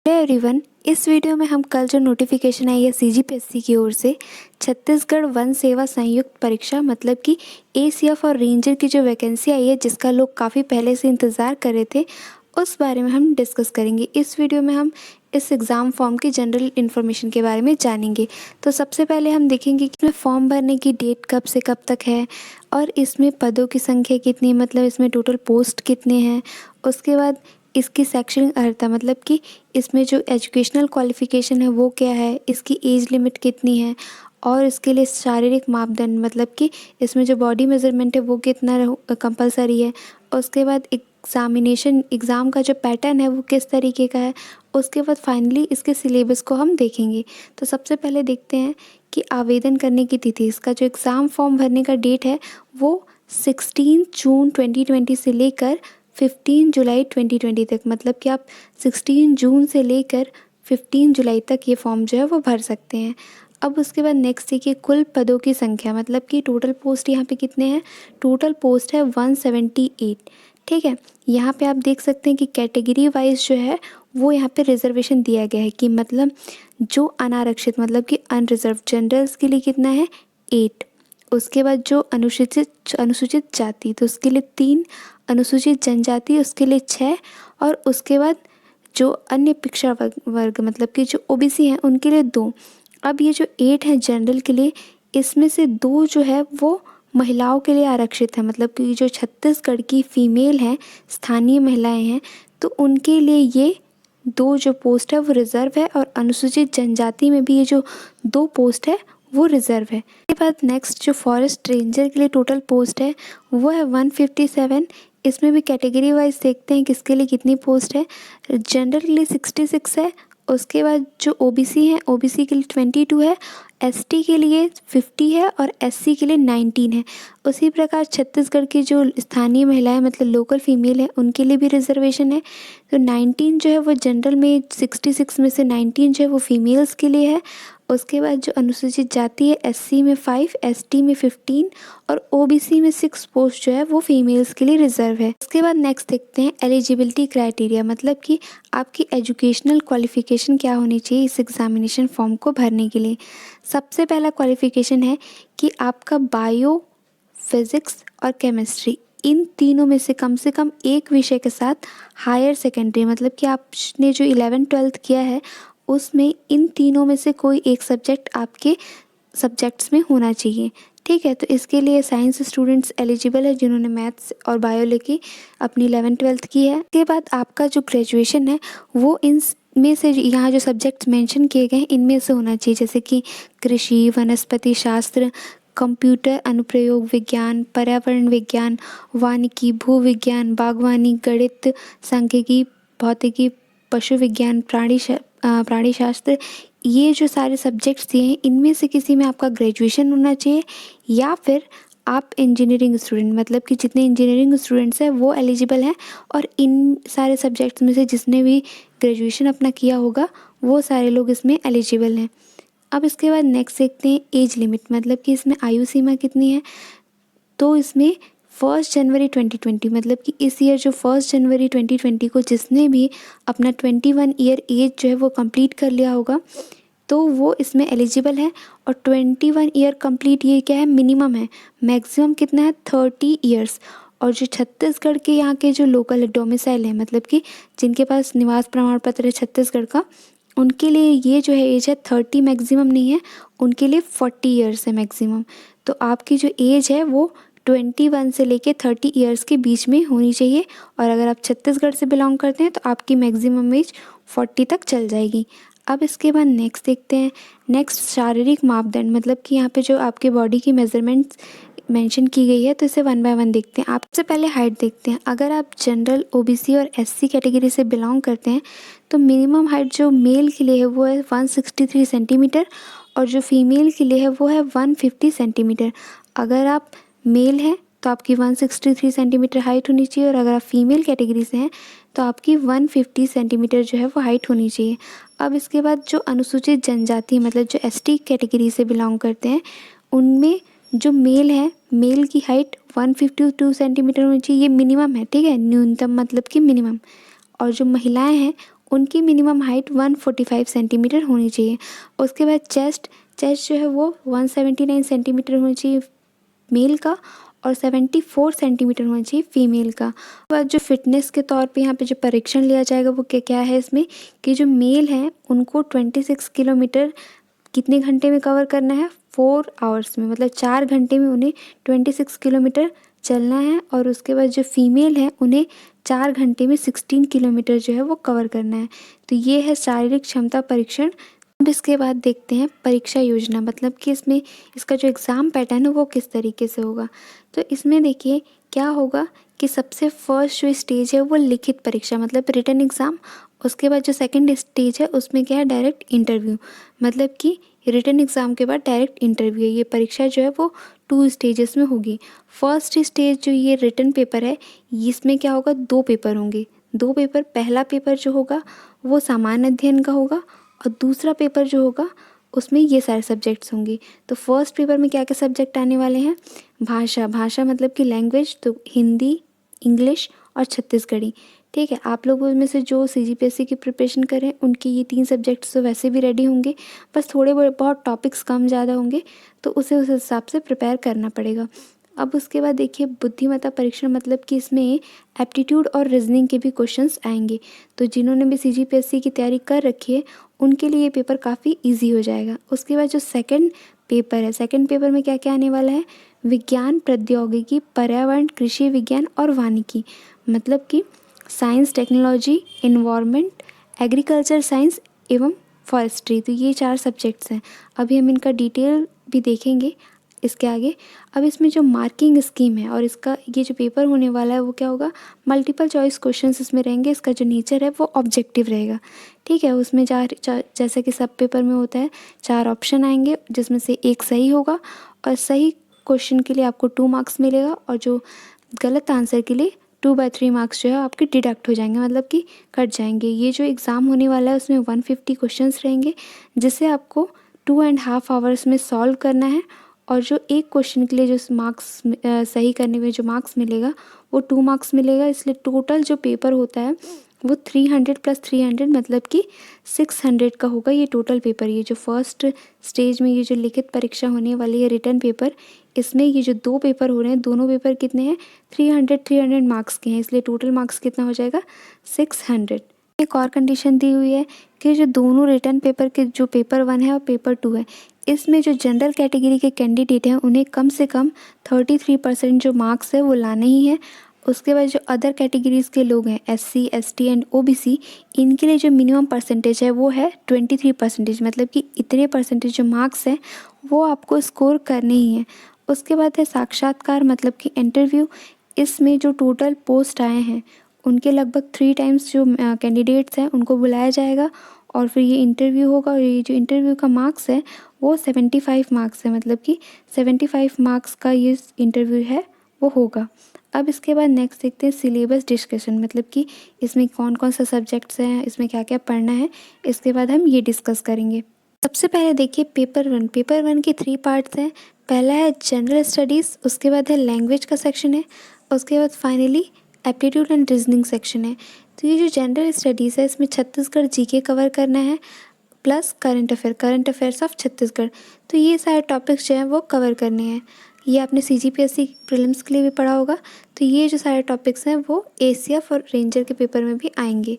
Hello everyone, इस video में हम कल जो नोटिफिकेशन आई है सीजीपीएससी की ओर से छत्तीसगढ़ वन सेवा संयुक्त परीक्षा मतलब कि एसीएफ और रेंजर की जो वैकेंसी आई है जिसका लोग काफ़ी पहले से इंतज़ार कर रहे थे, उस बारे में हम डिस्कस करेंगे। इस वीडियो में हम इस एग्ज़ाम फॉर्म की जनरल इन्फॉर्मेशन के बारे में जानेंगे। तो सबसे पहले हम देखेंगे कि इसमें फॉर्म भरने की डेट कब से कब तक है और इसमें पदों की संख्या कितनी, मतलब इसमें टोटल पोस्ट कितने हैं। उसके बाद इसकी शैक्षणिक अर्हता मतलब कि इसमें जो एजुकेशनल क्वालिफ़िकेशन है वो क्या है, इसकी एज लिमिट कितनी है और इसके लिए शारीरिक मापदंड मतलब कि इसमें जो बॉडी मेज़रमेंट है वो कितना कंपलसरी है। उसके बाद एग्ज़ाम का जो पैटर्न है वो किस तरीके का है। उसके बाद फाइनली इसके सिलेबस को हम देखेंगे। तो सबसे पहले देखते हैं कि आवेदन करने की तिथि, इसका जो एग्ज़ाम फॉर्म भरने का डेट है वो 16 जून 2020 से लेकर 15 जुलाई 2020 तक, मतलब कि आप 16 जून से लेकर 15 जुलाई तक ये फॉर्म जो है वो भर सकते हैं। अब उसके बाद नेक्स्ट देखिए कुल पदों की संख्या मतलब कि टोटल पोस्ट यहाँ पे कितने हैं। टोटल पोस्ट है 178। ठीक है, यहाँ पे आप देख सकते हैं कि कैटेगरी वाइज जो है वो यहाँ पे रिजर्वेशन दिया गया है कि मतलब जो अनारक्षित मतलब कि अनरिजर्व जनरल्स के लिए कितना है 8। उसके बाद जो अनुसूचित जाति तो उसके लिए 3, अनुसूचित जनजाति उसके लिए 6 और उसके बाद जो अन्य पिछड़ा वर्ग मतलब कि जो ओबीसी हैं उनके लिए 2। अब ये जो 8 है जनरल के लिए, इसमें से 2 जो है वो महिलाओं के लिए आरक्षित है, मतलब कि जो छत्तीसगढ़ की फीमेल हैं, स्थानीय महिलाएं हैं, तो उनके लिए ये 2 जो पोस्ट है वो रिज़र्व है और अनुसूचित जनजाति में भी ये जो 2 पोस्ट है वो रिज़र्व है। इसके बाद नेक्स्ट जो फॉरेस्ट रेंजर के लिए टोटल पोस्ट है वो है 157। इसमें भी कैटेगरी वाइज देखते हैं किसके लिए कितनी पोस्ट है। जनरल के लिए 66 है। उसके बाद जो ओबीसी है, ओबीसी के लिए 22 है, एसटी के लिए 50 है और एससी के लिए 19 है। उसी प्रकार छत्तीसगढ़ की जो स्थानीय महिलाएं मतलब लोकल फीमेल है उनके लिए भी रिजर्वेशन है। तो 19 जो है वो जनरल में, 66 में से 19 जो है वो फीमेल्स के लिए है। उसके बाद जो अनुसूचित जाति है एससी में 5, एसटी में 15 और ओबीसी में 6 पोस्ट जो है वो फीमेल्स के लिए रिजर्व है। उसके बाद नेक्स्ट देखते हैं एलिजिबिलिटी क्राइटेरिया मतलब कि आपकी एजुकेशनल क्वालिफिकेशन क्या होनी चाहिए इस एग्जामिनेशन फॉर्म को भरने के लिए। सबसे पहला क्वालिफिकेशन है कि आपका बायो, फिज़िक्स और केमिस्ट्री इन तीनों में से कम एक विषय के साथ हायर सेकेंडरी मतलब कि आपने जो 11th-12th किया है उसमें इन तीनों में से कोई एक सब्जेक्ट आपके सब्जेक्ट्स में होना चाहिए। ठीक है, तो इसके लिए साइंस स्टूडेंट्स एलिजिबल है जिन्होंने मैथ्स और बायो लेके अपनी 11th-12th की है। उसके बाद आपका जो ग्रेजुएशन है वो इन में से यहाँ जो सब्जेक्ट्स मेंशन किए गए हैं इनमें से होना चाहिए, जैसे कि कृषि, वनस्पति शास्त्र, कंप्यूटर अनुप्रयोग विज्ञान, पर्यावरण विज्ञान, वानिकी, भूविज्ञान, बागवानी, गणित, सांख्यिकी, भौतिकी, पशु विज्ञान, प्राणी शास्त्र। ये जो सारे सब्जेक्ट्स दिए हैं इनमें से किसी में आपका ग्रेजुएशन होना चाहिए या फिर आप इंजीनियरिंग स्टूडेंट मतलब कि जितने इंजीनियरिंग स्टूडेंट्स हैं वो एलिजिबल हैं और इन सारे सब्जेक्ट्स में से जिसने भी ग्रेजुएशन अपना किया होगा वो सारे लोग इसमें एलिजिबल हैं। अब इसके बाद नेक्स्ट देखते हैं एज लिमिट मतलब कि इसमें आयु सीमा कितनी है। तो इसमें 1 जनवरी 2020 मतलब कि इस ईयर जो 1 जनवरी 2020 को जिसने भी अपना 21 ईयर एज जो है वो कंप्लीट कर लिया होगा तो वो इसमें एलिजिबल है। और 21 ईयर कंप्लीट ये क्या है, मिनिमम है। मैक्सिमम कितना है 30 ईयर्स। और जो छत्तीसगढ़ के यहाँ के जो लोकल डोमिसाइल है मतलब कि जिनके पास निवास प्रमाण पत्र है छत्तीसगढ़ का, उनके लिए ये जो है एज है 30 मैक्सिमम नहीं है, उनके लिए 40 ईयर्स है मैक्सिमम। तो आपकी जो एज है वो 21 से लेके 30 ईयर्स के बीच में होनी चाहिए और अगर आप छत्तीसगढ़ से बिलोंग करते हैं तो आपकी मैक्सिमम एज 40 तक चल जाएगी। अब इसके बाद नेक्स्ट देखते हैं नेक्स्ट शारीरिक मापदंड मतलब कि यहाँ पे जो आपके बॉडी की मेजरमेंट्स मेंशन की गई है तो इसे 1 बाय 1 देखते हैं। आप सबसे पहले हाइट देखते हैं। अगर आप जनरल, ओबीसी और एससी कैटेगरी से बिलोंग करते हैं तो मिनिमम हाइट जो मेल के लिए है वो है 163 सेंटीमीटर और जो फीमेल के लिए है वो है 150 सेंटीमीटर। अगर आप मेल हैं तो आपकी 163 सेंटीमीटर हाइट होनी चाहिए और अगर आप फीमेल कैटेगरी से हैं तो आपकी 150 सेंटीमीटर जो है वो हाइट होनी चाहिए। अब इसके बाद जो अनुसूचित जनजाति मतलब जो एसटी कैटेगरी से बिलोंग करते हैं उनमें जो मेल है, मेल की हाइट 152 सेंटीमीटर होनी चाहिए, ये मिनिमम है। ठीक है, न्यूनतम मतलब कि मिनिमम। और जो महिलाएं हैं उनकी मिनिमम हाइट 145 सेंटीमीटर होनी चाहिए। उसके बाद चेस्ट जो है वो 179 सेंटीमीटर होनी चाहिए मेल का और 74 सेंटीमीटर होना चाहिए फीमेल का। उसके बाद जो फिटनेस के तौर पे यहाँ पे जो परीक्षण लिया जाएगा वो क्या है इसमें कि जो मेल हैं उनको 26 किलोमीटर कितने घंटे में कवर करना है, 4 आवर्स में, मतलब 4 घंटे में उन्हें 26 किलोमीटर चलना है। और उसके बाद जो फीमेल हैं उन्हें 4 घंटे में 16 किलोमीटर जो है वो कवर करना है। तो ये है शारीरिक क्षमता परीक्षण। अब इसके बाद देखते हैं परीक्षा योजना, मतलब कि इसमें इसका जो एग्ज़ाम पैटर्न है वो किस तरीके से होगा। तो इसमें देखिए क्या होगा कि सबसे फर्स्ट जो स्टेज है वो लिखित परीक्षा मतलब रिटन एग्ज़ाम। उसके बाद जो सेकंड स्टेज है उसमें क्या है डायरेक्ट इंटरव्यू, मतलब कि रिटन एग्ज़ाम के बाद डायरेक्ट इंटरव्यू है। ये परीक्षा जो है वो 2 स्टेजेस में होगी। फर्स्ट स्टेज जो ये रिटन पेपर है इसमें क्या होगा 2 पेपर होंगे। 2 पेपर, पहला पेपर जो होगा वो सामान्य अध्ययन का होगा और दूसरा पेपर जो होगा उसमें ये सारे सब्जेक्ट्स होंगे। तो फर्स्ट पेपर में क्या क्या सब्जेक्ट आने वाले हैं, भाषा मतलब कि लैंग्वेज, तो हिंदी, इंग्लिश और छत्तीसगढ़ी। ठीक है, आप लोगों में से जो सीजीपीएससी की प्रिपरेशन करें उनके ये 3 सब्जेक्ट्स तो वैसे भी रेडी होंगे, बस थोड़े बहुत टॉपिक्स कम ज़्यादा होंगे तो उसे उस हिसाब से प्रिपेयर करना पड़ेगा। अब उसके बाद देखिए बुद्धिमत्ता परीक्षण, मतलब कि इसमें एप्टीट्यूड और रीजनिंग के भी क्वेश्चंस आएंगे। तो जिन्होंने भी सीजीपीएससी की तैयारी कर रखी है उनके लिए ये पेपर काफ़ी इजी हो जाएगा। उसके बाद जो सेकंड पेपर है, सेकंड पेपर में क्या क्या आने वाला है, विज्ञान, प्रौद्योगिकी, पर्यावरण, कृषि विज्ञान और वानिकी, मतलब कि science, technology, environment, agriculture science एवं फॉरेस्ट्री। तो ये 4 सब्जेक्ट्स हैं। अभी हम इनका डिटेल भी देखेंगे इसके आगे। अब इसमें जो मार्किंग स्कीम है और इसका ये जो पेपर होने वाला है वो क्या होगा, मल्टीपल चॉइस क्वेश्चंस इसमें रहेंगे। इसका जो नेचर है वो ऑब्जेक्टिव रहेगा। ठीक है, उसमें जैसे कि सब पेपर में होता है 4 ऑप्शन आएंगे जिसमें से एक सही होगा और सही क्वेश्चन के लिए आपको 2 मार्क्स मिलेगा और जो गलत आंसर के लिए 2/3 मार्क्स जो है आपके डिडक्ट हो जाएंगे, मतलब कि कट जाएंगे। ये जो एग्ज़ाम होने वाला है उसमें 150 क्वेश्चंस रहेंगे जिसे आपको 2.5 आवर्स में सॉल्व करना है। और जो एक क्वेश्चन के लिए जो मार्क्स सही करने में जो मार्क्स मिलेगा वो 2 मार्क्स मिलेगा। इसलिए टोटल जो पेपर होता है वो 300 + 300 मतलब कि 600 का होगा ये टोटल पेपर। ये जो फर्स्ट स्टेज में ये जो लिखित परीक्षा होने वाली है रिटन पेपर, इसमें ये जो 2 पेपर हो रहे हैं दोनों पेपर कितने हैं 300 मार्क्स के हैं, इसलिए टोटल मार्क्स कितना हो जाएगा 600। एक और कंडीशन दी हुई है कि जो दोनों रिटन पेपर के जो पेपर 1 है और पेपर 2 है इसमें जो जनरल कैटेगरी के कैंडिडेट हैं उन्हें कम से कम 33% जो मार्क्स है वो लाने ही है। उसके बाद जो अदर कैटेगरीज़ के लोग हैं SC, ST एंड OBC, इनके लिए जो मिनिमम परसेंटेज है वो है 23%, मतलब कि इतने परसेंटेज जो मार्क्स हैं वो आपको स्कोर करने ही हैं। उसके बाद है साक्षात्कार, मतलब कि इंटरव्यू। इसमें जो टोटल पोस्ट आए हैं उनके लगभग 3 टाइम्स जो कैंडिडेट्स हैं उनको बुलाया जाएगा और फिर ये इंटरव्यू होगा। और ये जो इंटरव्यू का मार्क्स है वो 75 मार्क्स है, मतलब कि 75 मार्क्स का ये इंटरव्यू है वो होगा। अब इसके बाद नेक्स्ट देखते हैं सिलेबस डिस्कशन, मतलब कि इसमें कौन कौन सा सब्जेक्ट्स हैं, इसमें क्या क्या पढ़ना है, इसके बाद हम ये डिस्कस करेंगे। सबसे पहले देखिए पेपर 1। पेपर 1 के 3 पार्ट्स हैं। पहला है जनरल स्टडीज़, उसके बाद है लैंग्वेज का सेक्शन है, उसके बाद finally aptitude and reasoning section है। तो ये जो जनरल स्टडीज़ है इसमें छत्तीसगढ़ जीके कवर करना है plus current affairs of Chhattisgarh. तो ये सारे टॉपिक्स जो हैं वो कवर करने हैं। ये आपने सीजीपीएससी प्रीलिम्स के लिए भी पढ़ा होगा। तो ये जो सारे टॉपिक्स हैं वो एसीएफ और रेंजर के पेपर में भी आएंगे।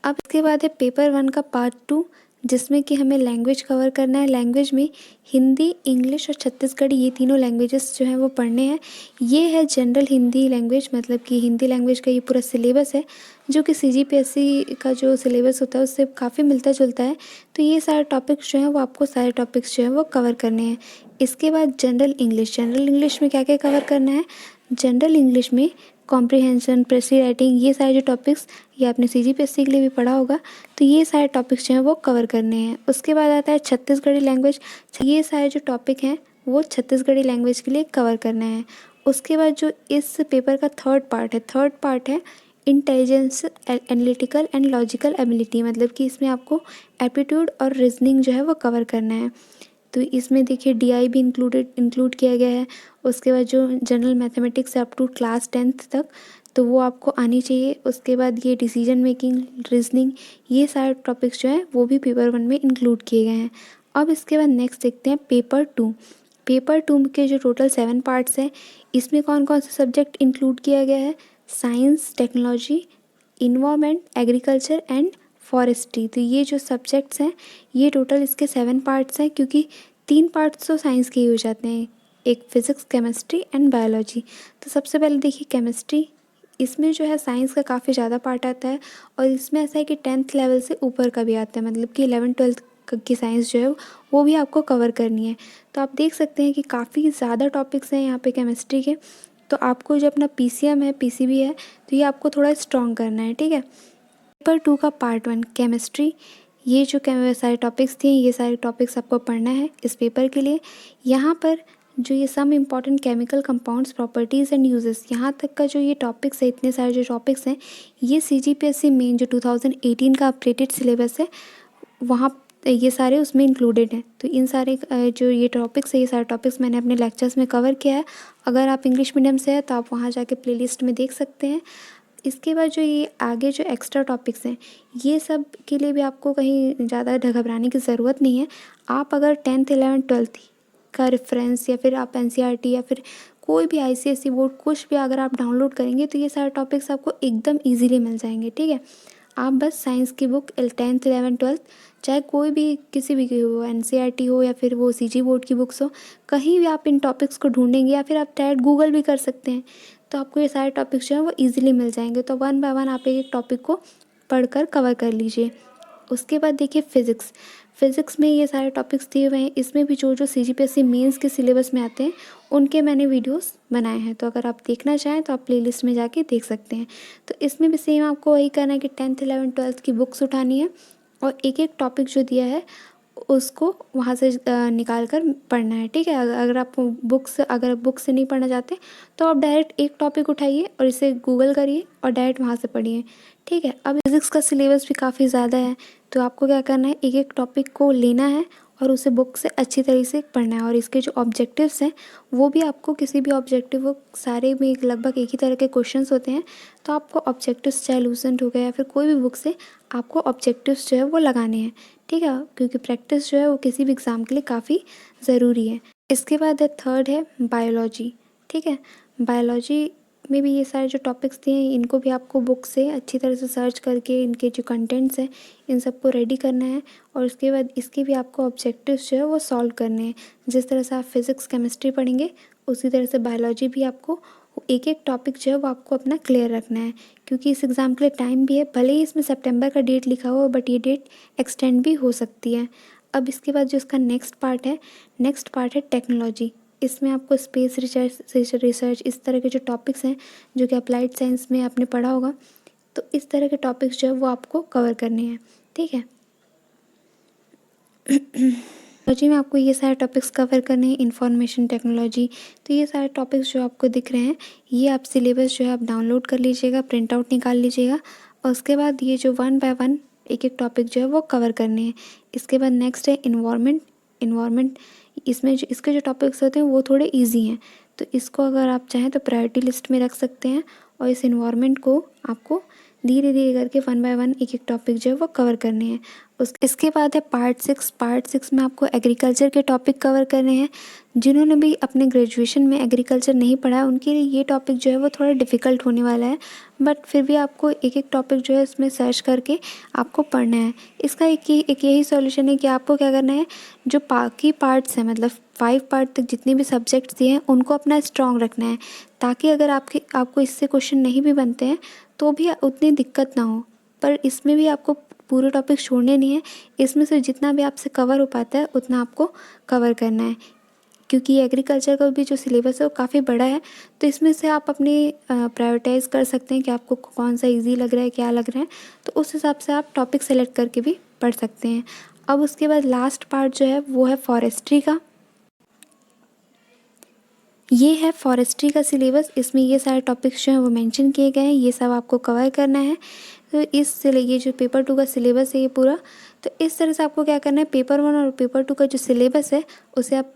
अब इसके बाद है पेपर 1 का पार्ट 2 जिसमें कि हमें लैंग्वेज कवर करना है। लैंग्वेज में हिंदी, इंग्लिश और छत्तीसगढ़ी ये तीनों लैंग्वेजेस जो हैं वो पढ़ने हैं। ये है जनरल हिंदी लैंग्वेज, मतलब कि हिंदी लैंग्वेज का ये पूरा सिलेबस है जो कि सीजीपीएससी का जो सिलेबस होता है उससे काफ़ी मिलता जुलता है। तो ये सारे टॉपिक्स जो हैं वो आपको सारे टॉपिक्स जो हैं वो कवर करने हैं। इसके बाद जनरल इंग्लिश में क्या क्या कवर करना है, जनरल इंग्लिश में कॉम्प्रिहेंशन, प्रेसी राइटिंग, ये सारे जो टॉपिक्स ये आपने सीजीपीएससी के लिए भी पढ़ा होगा। तो ये सारे टॉपिक्स जो हैं वो कवर करने हैं। उसके बाद आता है छत्तीसगढ़ी लैंग्वेज। ये सारे जो टॉपिक हैं वो छत्तीसगढ़ी लैंग्वेज के लिए कवर करना है। उसके बाद जो इस पेपर का थर्ड पार्ट है intelligence, analytical and logical ability, मतलब कि इसमें आपको एप्टीट्यूड और रीजनिंग जो है वो कवर करना है। तो इसमें देखिए DI भी इंक्लूड किया गया है। उसके बाद जो जनरल मैथमेटिक्स है अप टू क्लास 10th तक, तो वो आपको आनी चाहिए। उसके बाद ये डिसीजन मेकिंग, रीजनिंग, ये सारे टॉपिक्स जो हैं वो भी पेपर 1 में इंक्लूड किए गए हैं। अब इसके बाद नेक्स्ट देखते हैं पेपर 2। पेपर 2 के जो टोटल 7 पार्ट्स हैं, इसमें कौन कौन से सब्जेक्ट इंक्लूड किया गया है? Science, technology, environment, agriculture and forestry. तो ये जो सब्जेक्ट्स हैं, ये टोटल इसके 7 पार्ट्स हैं, क्योंकि 3 पार्ट्स तो साइंस के ही हो जाते हैं, एक फिज़िक्स, केमिस्ट्री एंड बायोलॉजी। तो सबसे पहले देखिए केमिस्ट्री। इसमें जो है साइंस का काफ़ी ज़्यादा पार्ट आता है, और इसमें ऐसा है कि 10th लेवल से ऊपर का भी आता है, मतलब कि 11th-12th की साइंस जो है वो भी आपको कवर करनी है। तो आप देख सकते हैं कि काफ़ी ज़्यादा टॉपिक्स हैं यहाँ पे केमिस्ट्री के। तो आपको जो अपना पीसीएम है, पीसीबी है, तो ये आपको थोड़ा स्ट्रॉन्ग करना है, ठीक है। पेपर 2 का पार्ट 1 केमिस्ट्री, ये जो सारे टॉपिक्स थे, ये सारे टॉपिक्स आपको पढ़ना है इस पेपर के लिए। यहाँ पर जो ये some important chemical compounds, properties and uses, यहाँ तक का जो ये टॉपिक्स है, इतने सारे जो टॉपिक्स हैं, ये सीजीपीएससी मेन जो 2018 का अपडेटेड सिलेबस है, वहाँ ये सारे उसमें इंक्लूडेड हैं। तो इन सारे जो ये टॉपिक्स है, ये सारे टॉपिक्स मैंने अपने लेक्चर्स में कवर किया है। अगर आप इंग्लिश मीडियम से हैं तो आप वहाँ जाके प्लेलिस्ट में देख सकते हैं। इसके बाद जो ये आगे जो एक्स्ट्रा टॉपिक्स हैं, ये सब के लिए भी आपको कहीं ज़्यादा घबराने की ज़रूरत नहीं है। आप अगर 10th 11th 12th का रेफरेंस, या फिर आप एनसीईआरटी या फिर कोई भी आईसीएसई बोर्ड कुछ भी अगर आप डाउनलोड करेंगे, तो ये सारे टॉपिक्स आपको एकदम ईजिली मिल जाएंगे, ठीक है। आप बस साइंस की बुक 10th 11th 12th, चाहे कोई भी किसी भी की हो, एनसीईआरटी हो या फिर वो सीजी बोर्ड की बुक्स हो, कहीं भी आप इन टॉपिक्स को ढूंढेंगे, या फिर आप डायरेक्ट गूगल भी कर सकते हैं, तो आपको ये सारे टॉपिक्स जो हैं वो ईजिली मिल जाएंगे। तो 1 बाय 1 आप एक टॉपिक को पढ़कर कवर कर लीजिए। उसके बाद देखिए फ़िज़िक्स। फ़िज़िक्स में ये सारे टॉपिक्स दिए हुए हैं। इसमें भी जो जो सीजीपीएससी मेंस के सिलेबस में आते हैं, उनके मैंने वीडियोस बनाए हैं, तो अगर आप देखना चाहें तो आप प्लेलिस्ट में जाके देख सकते हैं। तो इसमें भी सेम आपको वही करना है कि 10th 11th 12th की बुक्स उठानी है, और एक एक टॉपिक जो दिया है उसको वहाँ से निकाल कर पढ़ना है, ठीक है। अगर आप बुक से नहीं पढ़ना चाहते, तो आप डायरेक्ट एक टॉपिक उठाइए और इसे गूगल करिए और डायरेक्ट वहाँ से पढ़िए, ठीक है। अब फिज़िक्स का सिलेबस भी काफ़ी ज़्यादा है, तो आपको क्या करना है, एक एक टॉपिक को लेना है और उसे बुक से अच्छी तरीके से पढ़ना है। और इसके जो ऑब्जेक्टिव्स हैं, वो भी आपको किसी भी ऑब्जेक्टिव, वो सारे में लगभग एक ही तरह के क्वेश्चंस होते हैं, तो आपको ऑब्जेक्टिव्स, चाहे लूसेंट हो गया या फिर कोई भी बुक से, आपको ऑब्जेक्टिव्स जो है वो लगाने हैं, ठीक है, क्योंकि प्रैक्टिस जो है वो किसी भी एग्ज़ाम के लिए काफ़ी ज़रूरी है। इसके बाद थर्ड है बायोलॉजी, ठीक है। बायोलॉजी में भी ये सारे जो टॉपिक्स दिए हैं, इनको भी आपको बुक से अच्छी तरह से सर्च करके इनके जो कंटेंट्स हैं, इन सबको रेडी करना है। और उसके बाद इसके भी आपको ऑब्जेक्टिव्स जो है वो सॉल्व करने हैं। जिस तरह से आप फिज़िक्स, केमिस्ट्री पढ़ेंगे, उसी तरह से बायोलॉजी भी आपको एक एक टॉपिक जो है वो आपको अपना क्लियर रखना है, क्योंकि इस एग्ज़ाम के लिए टाइम भी है। भले ही इसमें सितंबर का डेट लिखा हुआ, बट ये डेट एक्सटेंड भी हो सकती है। अब इसके बाद जो इसका नेक्स्ट पार्ट है टेक्नोलॉजी। इसमें आपको स्पेस रिसर्च इस तरह के जो टॉपिक्स हैं, जो कि अप्लाइड साइंस में आपने पढ़ा होगा, तो इस तरह के टॉपिक्स जो है वो आपको कवर करने हैं, ठीक है। टेक्नोलॉजी में आपको ये सारे टॉपिक्स कवर करने हैं, इंफॉर्मेशन टेक्नोलॉजी। तो ये सारे टॉपिक्स जो आपको दिख रहे हैं, ये आप सिलेबस जो है आप डाउनलोड कर लीजिएगा, प्रिंट आउट निकाल लीजिएगा, और उसके बाद ये जो 1 बाय 1 एक एक टॉपिक जो है वो कवर करने हैं। इसके बाद नेक्स्ट है इन्वायरमेंट। इसमें जो इसके जो टॉपिक्स होते हैं वो थोड़े ईजी हैं, तो इसको अगर आप चाहें तो प्रायोरिटी लिस्ट में रख सकते हैं, और इस इन्वायरमेंट को आपको धीरे धीरे करके 1 बाय 1 एक एक टॉपिक जो है वो कवर करने हैं। इसके बाद है पार्ट 6 में आपको एग्रीकल्चर के टॉपिक कवर करने हैं। जिन्होंने भी अपने ग्रेजुएशन में एग्रीकल्चर नहीं पढ़ा है, उनके लिए ये टॉपिक जो है वो थोड़ा डिफ़िकल्ट होने वाला है, बट फिर भी आपको एक एक टॉपिक जो है इसमें सर्च करके आपको पढ़ना है। इसका एक यही सॉल्यूशन है कि आपको क्या करना है, जो बाकी पार्ट्स हैं, मतलब 5 पार्ट तक जितने भी सब्जेक्ट्स दिए हैं, उनको अपना स्ट्रॉन्ग रखना है, ताकि अगर आपको इससे क्वेश्चन नहीं भी बनते हैं तो भी उतनी दिक्कत ना हो। पर इसमें भी आपको पूरे टॉपिक छोड़ने नहीं है, इसमें से जितना भी आपसे कवर हो पाता है उतना आपको कवर करना है, क्योंकि एग्रीकल्चर का भी जो सिलेबस है वो काफ़ी बड़ा है। तो इसमें से आप अपने प्रायोरिटाइज़ कर सकते हैं कि आपको कौन सा इजी लग रहा है, क्या लग रहा है, तो उस हिसाब से आप टॉपिक सेलेक्ट करके भी पढ़ सकते हैं। अब उसके बाद लास्ट पार्ट जो है वो है फॉरेस्ट्री का। ये है फॉरेस्ट्री का सिलेबस। इसमें ये सारे टॉपिक्स जो हैं वो मेंशन किए गए हैं, ये सब आपको कवर करना है। तो ये जो पेपर 2 का सिलेबस है ये पूरा, तो इस तरह से आपको क्या करना है, पेपर 1 और पेपर 2 का जो सिलेबस है उसे आप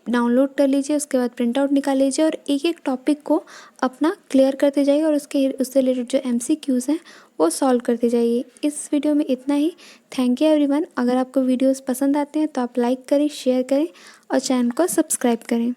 डाउनलोड कर लीजिए, उसके बाद प्रिंट आउट निकाल लीजिए और एक एक टॉपिक को अपना क्लियर करते जाइए और उससे रिलेटेड जो MCQs हैं वो सॉल्व करते जाइए। इस वीडियो में इतना ही। Thank you everyone. अगर आपको वीडियोस पसंद आते हैं तो आप लाइक करें, शेयर करें और चैनल को सब्सक्राइब करें।